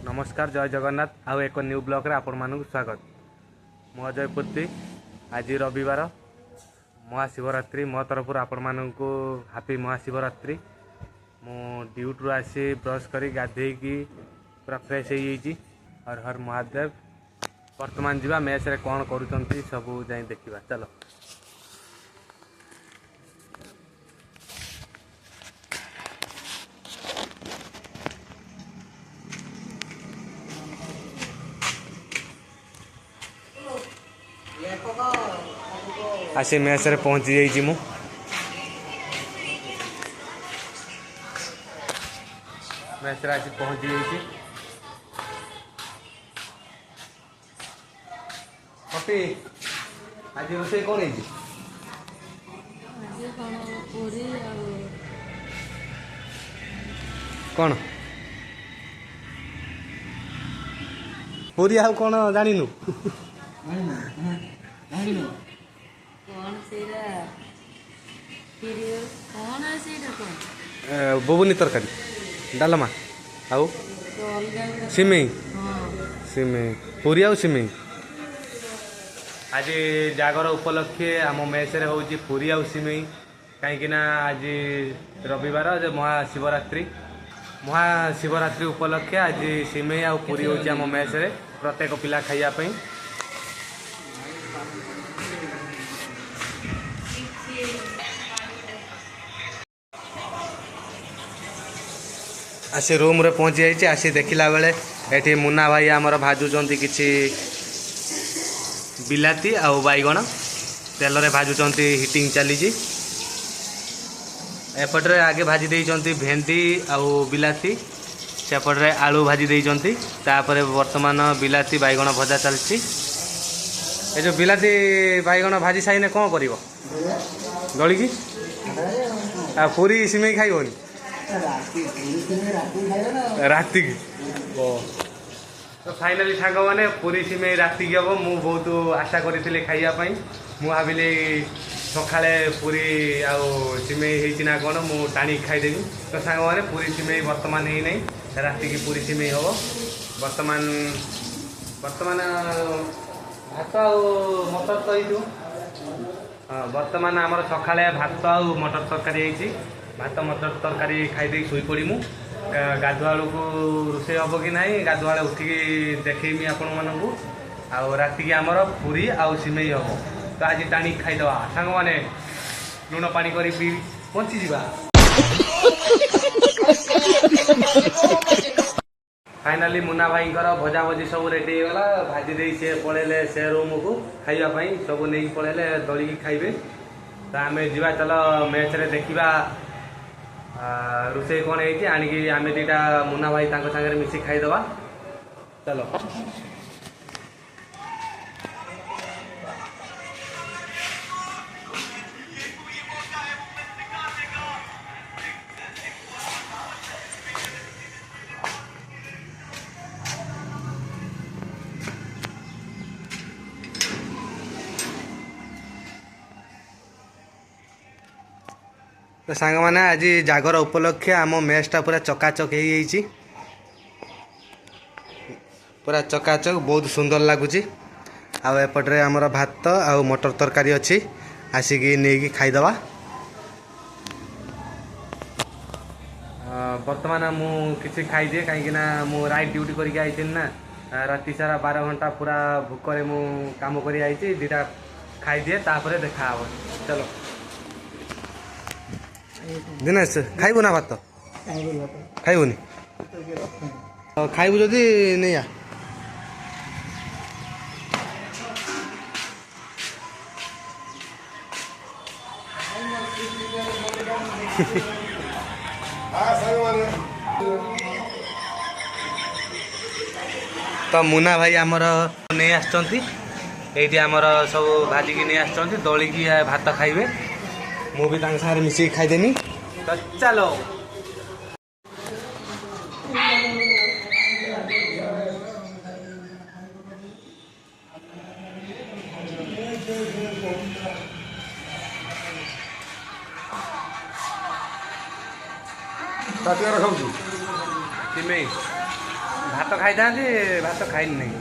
नमस्कार जय जगन्नाथ आउ एक न्यू ब्लॉग रे आपण मानक स्वागत। मु अजय पूर्ति आज रविवार महाशिवरात्रि मो तरफ आपण मानक हापी महाशिवरात्रि। मु ड्यूटी आसी ब्रश करी गाधे की पूरा फ्रेश हो जाइए। हर हर महादेव। वर्तमान जीवा मेस रे कौन करूछंती सब जाई देखिबा चलो। आसी मेस रे पहुंची जाइए। मु मेस रे आसी पहुंची जाइए। कॉफी आज रोसे कौन है कौन पूरी आउ कौन जानिनु बबुनी तरकारी डालमा आउ सिमेई सिमेई पूरी आउ सिमेई। आज जागर उपलक्षे आम मेस रे होची पूरी आउ सिमेई कहीं आज रविवार महाशिवरात्रि उपलक्षे आज सिमेई आउ पूरी होची आम मेस रे प्रत्येक पिला खाइया पई। आसी रूम रे पहुंची जाइए। आसी देखला बेले एठी मुन्ना भाई आमर भाजुचंती किछि बिलाती आउ बैगण तेल रे भाजुचंती हिटिंग चली। एपटे आगे भाजी देइचंती भेंडी आउ बिलाती सेपटे आलू भाजी देइचंती। तापर वर्तमान बिलाती बैगण भजा चलछि। ए जो बिलाती बैगण भाजी साइने कौन करिवो दली की आ पूरी सिमेई खाइबोनी राति की। तो फाइनाली सांग मैंने पूरी सिमेई राति की हम मु बहुत आशा करी खाइबा मु भाविली सकाଳେ पूरी आउ सिमेई होती ना कौन मु टाणी खाईदेवी। तो सांग मैंने पूरी सिमेई वर्तमान ही नहीं राति की पूरी सिमेई हम वर्तमान वर्तमान भात आउ मटर तो हाँ वर्तमान आमर सकाଳେ भात आउ मटर तरकारी होती। भात मटर तरकारी खाईदे शोई पड़मु। गाधुआ को रोषे हम कि ना गाधुआ उठिकी देखी आपण मानू आउ राति की आमर पूरी आउ सिमेई हम। तो आज टाणी खाईदवा सांग मैंने लुण पानी कर पी बंची जा। फाइनाली मुन्ना भाई भजा भजी सब रेडी होगा भाजी दे सी पलैले से रूम को खाइबा सब नहीं पलैले दलिकी खाइबे। तो आम जा चल मैच रे देखा रोषे कौन है आणिकी आम दीटा मुन्ना भाई सागर मिसी खाईदवा चलो। तो सांग मैंने आज जागर उपलक्षे आम मेसटा पूरा चकाचक हो पूरा चकाचक बहुत सुंदर लगुच। आउपटे आमर भात आउ मटर तरकारी अच्छी आसिकी नहीं खाईदवा। बर्तमान मु किसी खाईदिए कहीं मु राइट ड्यूटी करके आई ना राति सारा 12 घंटा पूरा भूकरे मु काम कर दीटा खाईदिए तापर देखा चलो। दिनेश खाइबु ना भात खाइबुनी खाइबु जदि नहीं आ तो मुन्ना भाई आमर नहीं आसचंती एठी आमर सब भाजिकी नहीं आसचंती दलिकी भात खाइबे मु भी सारे मिसिक खाईदेनी। तो चलो सिमेई ଭାତ ଖାଇଥାନ୍ତି ଭାତ ଖାଇନି ନାହିଁ।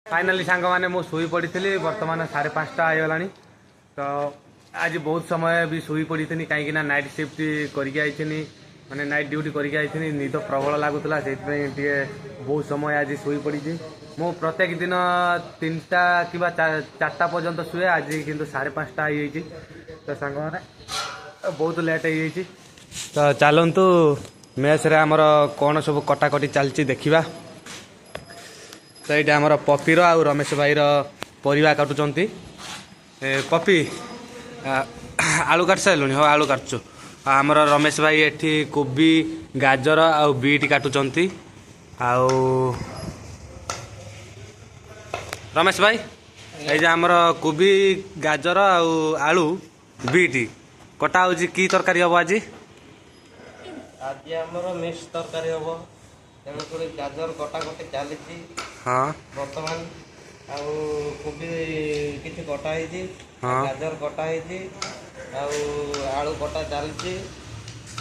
फाइनाली सांग मैंने मु शुई पड़ी बर्तमान 5:30 आईगलानी। तो आज बहुत समय भी शुई पड़ी कहीं नाइट शिफ्ट करके माने नाइट ड्यूटी करके निद प्रबल लगुला से बहुत समय आज शुई पड़ी। मु प्रत्येक दिन 3टा कि 4टा पर्यंत शुए आज किंतु 5:30 आई। तो सांग मैंने बहुत लेट हो। तो चलतु मेस रे आमर कौन सब कटाकटी चलती देखा। तो ये आमर पपीर आउ रमेश भाई परिवा काटुंट। पपी आलू काट सारे हाँ आलू काटुचु। आमर रमेश भाई एठी कोबी गाजर आउ बीट काटुंट। आउ रमेश भाई ये आमर कोबी गाजर आउ आलू बीट कटा हो कि तरकारी हम आज आज आमर मिक्स तरकारी हम तेणुक गाजर कटाकटी चली। हाँ बर्तमान आउ कोबी किसी कटा है। हाँ गाजर कटा है आलू कटा चलती।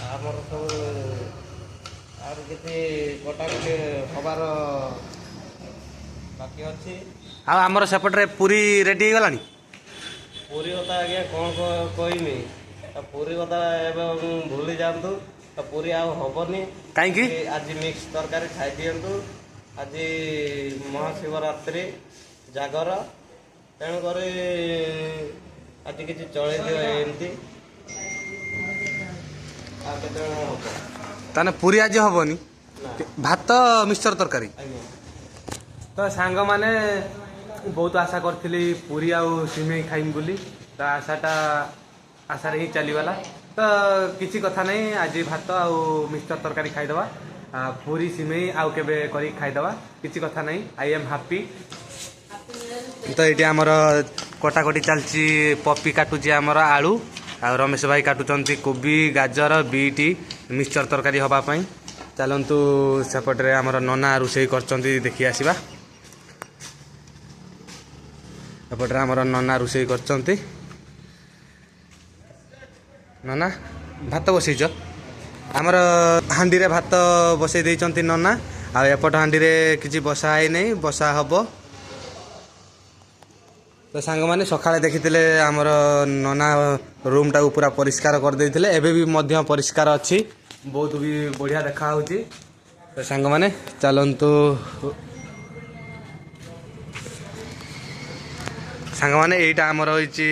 आमर सब आर किसी कटाकटी हबार बाकी अच्छी। आमर सेपटे पूरी रेडी हो गलानी। पूरी कथा आज्ञा कौन कहमी पूरी कथा एवं भूली जातु। तो पूरी आउ हबनी कहीं आज मिक्स तरकारी खाई दिंतु। आज महाशिवरात्रि जागर तेणुक आज किसी चल दिमती ताने पूरी आज हबनी भात मिक्सचर तरकारी। तो सांग माने बहुत आशा करथिली पूरी आउ सिमेई खाइम बोली। तो आशाटा आशार ही चलीगला। तो किसी कथा नहीं आज भात आउ मिक्सचर तरकारी खाईदवा पूरी सिमेई आउ केबे करी खाईदवा किसी कथा नहीं। I am happy. तो ये आमर कटाकटी चलची पपी काटुची आमर आलू आ रमेश भाई काटुचंती कोबी गाजर बीट मिक्सचर तरकारी हवापाई। चलतु सेपटे आमर नना रोषे करचंती देखि आसिबा। एपटे आमर नना रोषे करचंती। नना भात बसईच आमर हांडी रे भात बसई देइचंती नना आ एपट हांडी रे किछि बसा है नहीं बसा हब। तो सांग माने सकाळे देखिथिले आमर नना रूम टा पूरा परिष्कार कर देइथिले एबे भी मध्य परिष्कार अछि बहुत भी बढ़िया देखा होची। तो सांग माने चलंतु सांग माने एटा आमर होईची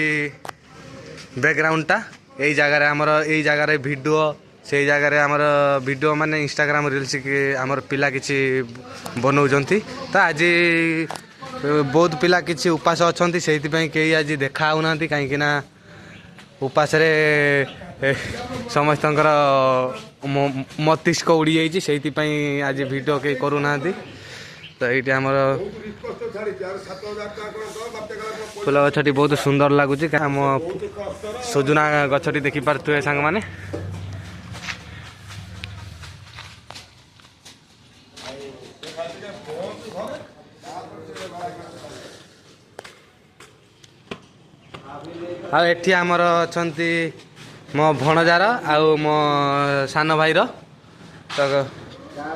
बैकग्राउंड टा यही जगार आमर यही जगार वीडियो से जगार आमर वीडियो माने इंस्टाग्राम रील्स के आमर पिला किछि बनाउजंती। तो आज बहुत पिला किछि उपास अछंती सेति पई केही आज देखा होनांती काहे ना उपास रे समस्तंकर मस्तिष्क उड़ी जाइछि सेति पई आज वीडियो के करू नांती। तो ये आमर फूल गछटी बहुत सुंदर लगुच आम सुजुना गछटी देखी पारे सांग माने। एठी आमर अछंती मो भणजार आउ मो सान भाईर। तो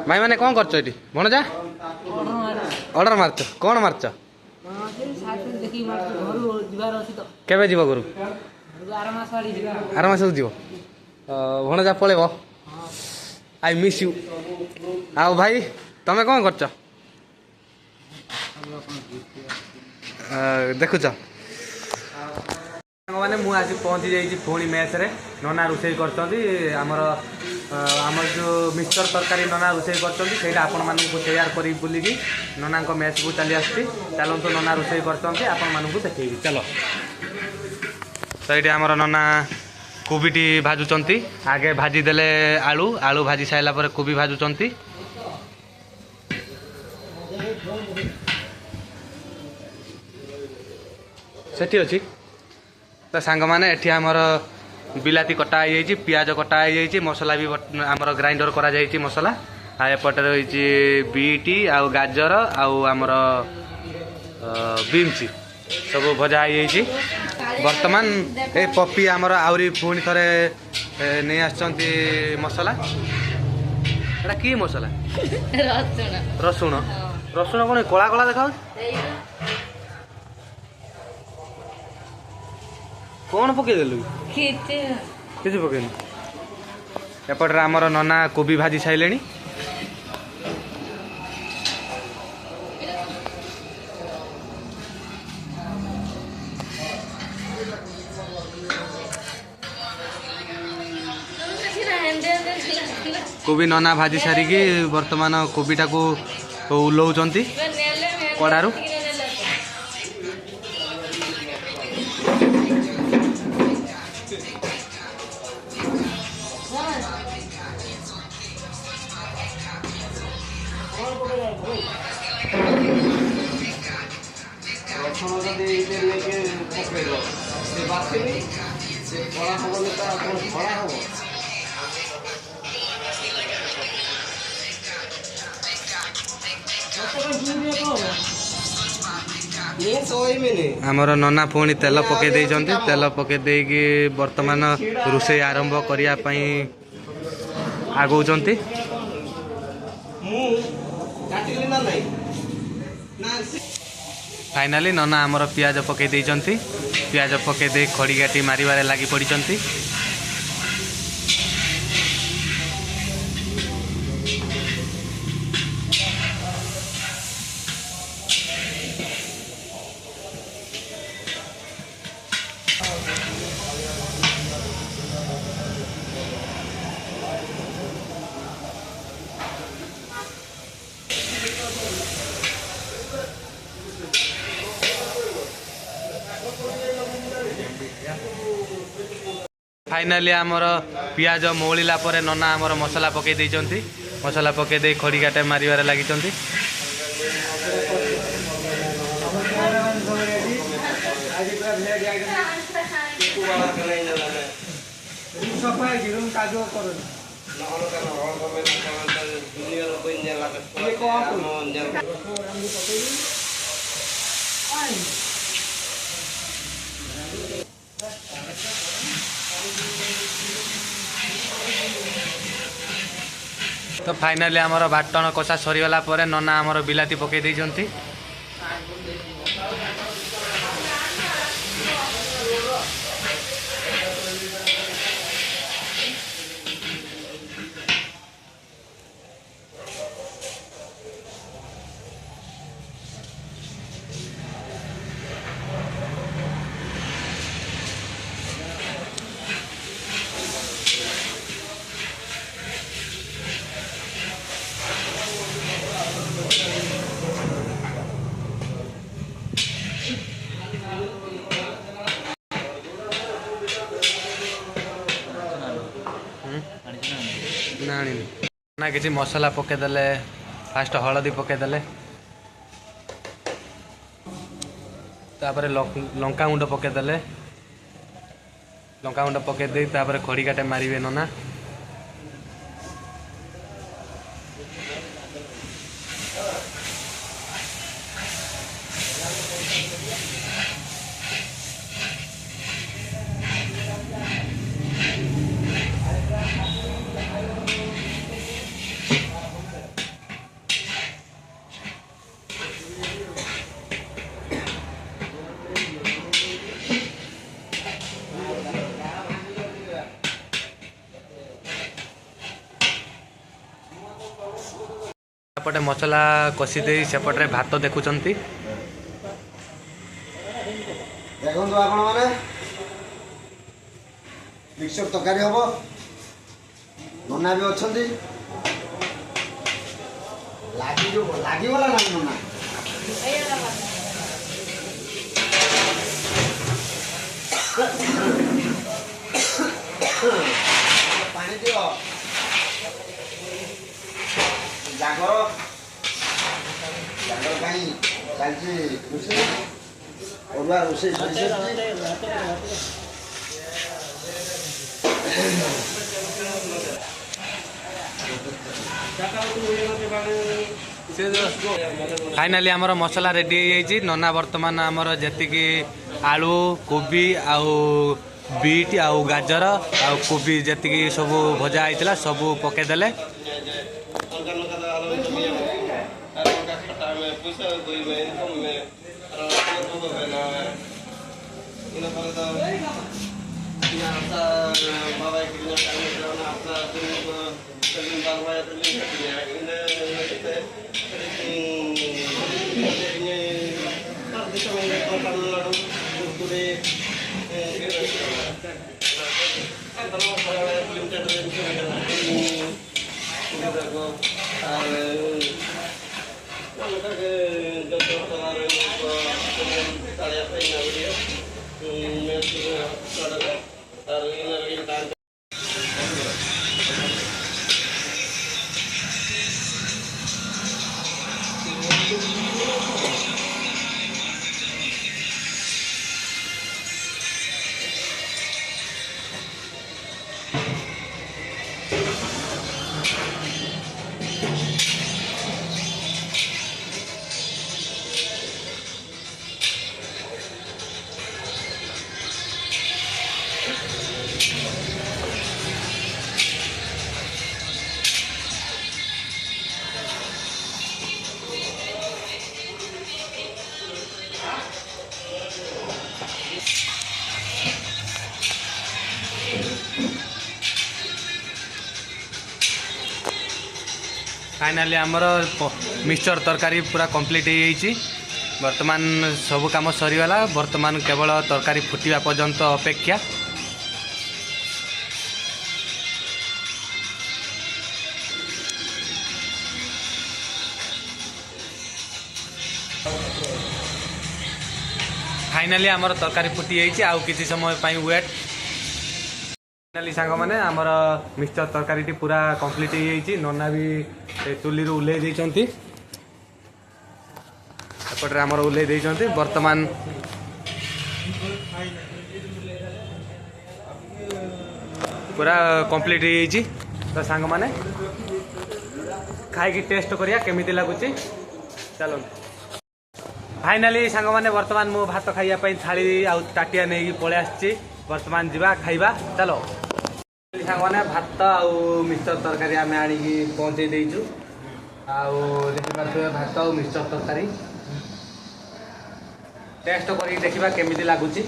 भाई माने कौन करछ एठी भणजा ऑर्डर मारछ कौन मारछ केबे जीव गुरु आर मास जीव भणजा पळेबो आई मिस यू। आउ भाई तमे कौन करछ देखुछ मैंने मुझे आज पहुँची जाइए पुणी मेस रे नना रोषे करमर आमर जो मिक्सचर तरकारी नना रोषे कर आपण मानक शेयर करी बुलिकी नना मेस को चली आसती। चलतु नना रोषे कर देखे चलो। तो ये आमर नना कोबीटी भाजुंट आगे भाजी देले आलू आलू भाजी सारा पर कोबी भाजुंट। सेठी अच्छी तो सांग माने एठी आमर बिलाती कटा हो पियाज कटा हो मसला भी आमर ग्राइंडर करा जाइए मसला आ एपटे रही बीटी आउ गाजर आउ आमर बीन्स सब भजा हो बर्तमान ए पप्पी आमर आउरी पुणी थे नहीं आसचंती मसला एटा की मसला रसुण रसुण कौन कला कला देखा कौन पकईदेलु किसी पकईन एपटे आमर नना कोबी भाजी सारे कोबी नना भाजी सारिकी वर्तमान कोबीटा को उलौचंती कड़ारू आमर नना पुणी तेल पकई देइछंती तेल पकई देकी वर्तमान रोषे आरंभ करने आगौचंती फाइनाली नना आमर पियाज पकई देइछंती पियाज पकई दे खड़ी गाटी मारिबारे लागि पड़िछंती फाइनाली आमर पियाज मौलिला परे नना आमर मसला पकई देइछंती मसला पकई दे खड़ी गाटे मारिबारे लागिछंती तो फाइनाली आमर बाटन कषा सरीगला परे नना आमर बिलाती पकई देइछंती ना किसी मसला पकईदे फास्ट हलदी पकईदे तापर लंका गुंड पकईदे लंका गुंड पकईदे खड़ी काटे मारे नना सेपटे मसला कषी दे सेपटे भात देखुंती देखो आपण माने मिक्सर तरकारी हम नना भी अच्छा लगिगला ना नना पानी दियो जागर जागर कहीं चलती रोषे अरुआ रोषे फाइनाली आमर मसला रेडी हो नना बर्तमान आमर जी आलू कोबी आउ बीट आउ गाजर आउ कोबी जी सब भजा होता सब पकईदे फाइनाली आमर मिक्सचर तरकारी पूरा कंप्लीट हो जाइए। वर्तमान सब काम सरीगला। वर्तमान केवल तरकारी फुटिया पर्यंत अपेक्षा। फाइनाली आमर तरकारी फुटी जाइए। आउ किसी समय वेट। फाइनाली सांग मैंने आमर मिक्सचर तरकारी पूरा कंप्लीट हो जाइए। नना भी चुली उल्ले देइछंती। एपटे आमर उल्ले देइछंती। वर्तमान पूरा कंप्लीट हो जाइए। तो सांग मैंने खाई टेस्ट करिया केमिति लागुची। चलो फाइनाली सांग मैंने वर्तमान मु भात खाइया पई थाली आ टाटिया नहीं पळे आछि। वर्तमान जीवा खाइबा। चलो सांग मैंने भात आउ मिक्सचर तरकारी आम आणिकी पहुँचे देइछु। आउ देखिपारे भात आउ मिक्सचर तरकारी टेस्ट करी देखिबा केमिति लागुची।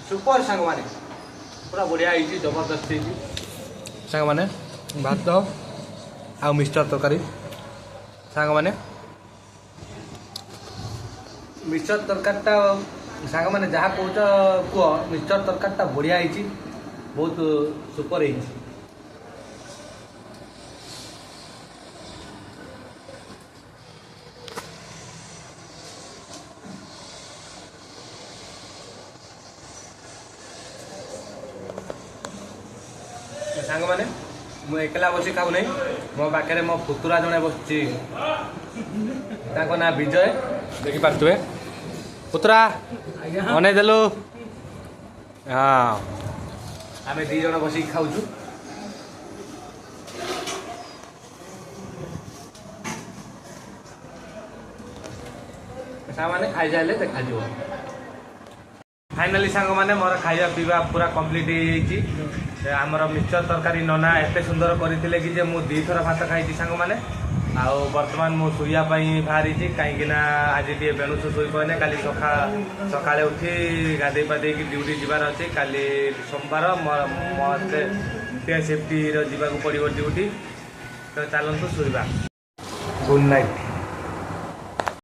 सुपर सांग मैंने पूरा बढ़िया होइछि। जबरदस्त होइछि सांग मैंने भात आउ मिक्सचर तरकारी। सांग मैंने मिक्सचर तरकारीटा सांग मैंने जहाँ कौच कह मिक्सचर तरकारीटा बढ़िया होइछि। बहुत सुपर होइछि। सांग मैंने मु एकला बसी खाऊ नहीं। मो पाखे मो पुतुरा जड़े बसची। ना विजय देखिपे पुतुरा अने देलु। हाँ आम दी जन बस खाऊ। मैंने खाई सारे देखा। फाइनाली सांग मैंने मोर खाଇବା पीवा पूरा कंप्लीट हो जाइए। आमर मिक्सचर तरकारी नना एते सुंदर करते कि जे मु 2 थर भात खाई सांग मैंने। आउ वर्तमान मु शुइया बाहरी कहीं आज टे बेणुस शुई पाने। काली सका उठी गाधे पाधे ड्यूटी जीवार अच्छे। काली सोमवार मत सेफ्टी जावाक पड़ो ड्यूटी। तो चलतु शुइबा। Good night.